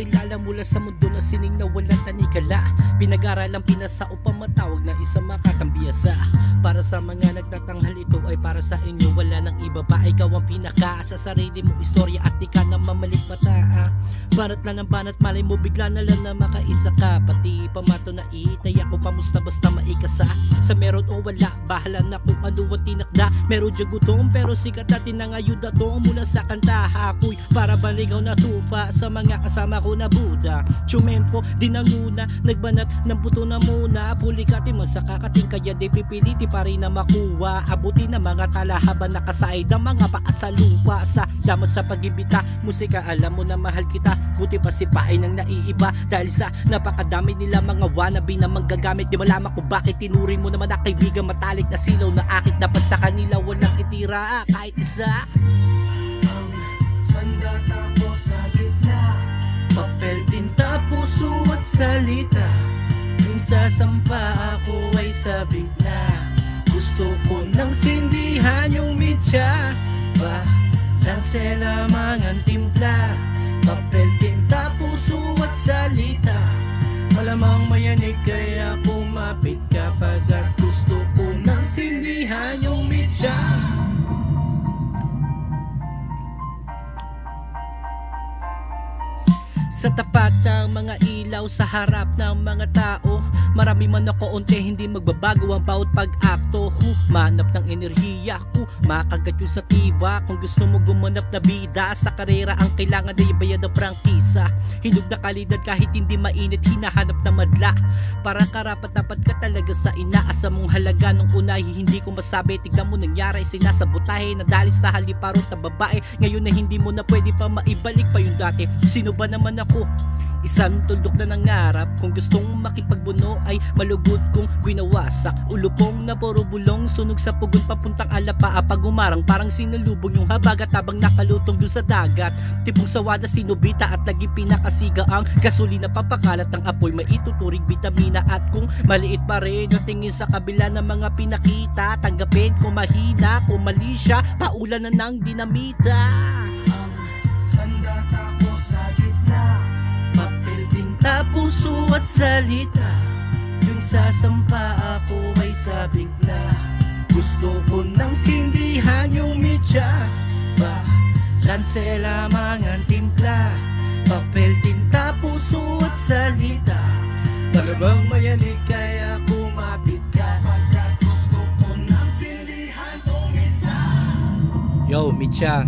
kilala mula sa mundo na sining na walang tanikala. Pinag-aralang pinasa upang matawag na isang makatambiyasa. Para sa mga nagtatanghal, ito ay para sa inyo. Wala nang iba pa, ikaw ang pinaka sa sarili mo istorya at di ka na mamalikmata. Banat lang ang banat, malay mo bigla na lang na makaisa ka. Pati pamato na itay ako pamusta basta maikasa. Sa meron o wala, bahala na kung ano ang tinakda. Meron dyan gutom pero sikat natin ang ayuda to mula sa kanta. Ako'y para baligaw na tupa sa mga kasama ko na Buda. Tsumempo, dinanguna, nagbanat ng puto na muna. Pulikatin mo sa kakating kaya di pipiliti pa rin na makuha. Abuti na mga tala habang nakasaid ang mga paa sa lupa. Sa damat sa pag-ibita, musika alam mo na mahal kita. Buti pa si paay nang naiiba dahil sa napakadami nila mga wannabe na manggagamit. Di malaman kung bakit tinuring mo naman na kaibigan matalik na silaw na akit. Dapat sa kanila walang itira kahit isa. Ang sandata ko sa gitna, papel, tinta, puso at salita. Yung sasampa ako ay sabik na. Gusto ko nang sindihan yung mitya. Lansela mangang timpla. Papel, tinta, puso at salita. Malamang mayanig kaya kumapit kapag at gusto ko nang sindihan yung mitya. Sa tapat ng mga ilaw sa harap ng mga tao, marami man ako unti, hindi magbabago ang bawat pag-akto. Manap ng enerhiya ko, makagat yung sativa. Kung gusto mo gumanap na bida sa karera, ang kailangan na ibayad ng prangkisa. Hinog na kalidad kahit hindi mainit, hinahanap na madla. Para karapat dapat ka talaga sa inaasa mong halaga. Nung unahi hindi ko masabi, tignan mo nangyari, sinasabotahe na dali sa haliparot na babae. Ngayon na hindi mo na pwede pa maibalik pa yung dati. Sino ba naman ako? Isang tuldok na nangarap. Kung gustong makipagbuno ay malugod kong winawasak. Ulupong na puro bulong, sunog sa pugon papuntang alapa. Pag umarang parang sinalubong yung habagat habang nakalutong dun sa dagat. Tipong sawada sinubita at lagi pinakasiga ang gasolina. Papakalat ng apoy maituturing vitamina. At kung maliit pa rin yung tingin sa kabila ng mga pinakita, tanggapin kung mahina, kung mali siya, paulan na ng dinamita. ang sandata ko sa gitna, Papel, tinta, puso at salita. Yung sasampa ako ay sabik na. Gusto ko nang sindihan yung mitya. Lansela mangang timpla. Papel, tinta, puso at salita. Malamang mayanig kaya kumapit ka. pagkat gusto ko nang sindihan tong isa. Yo, mitya.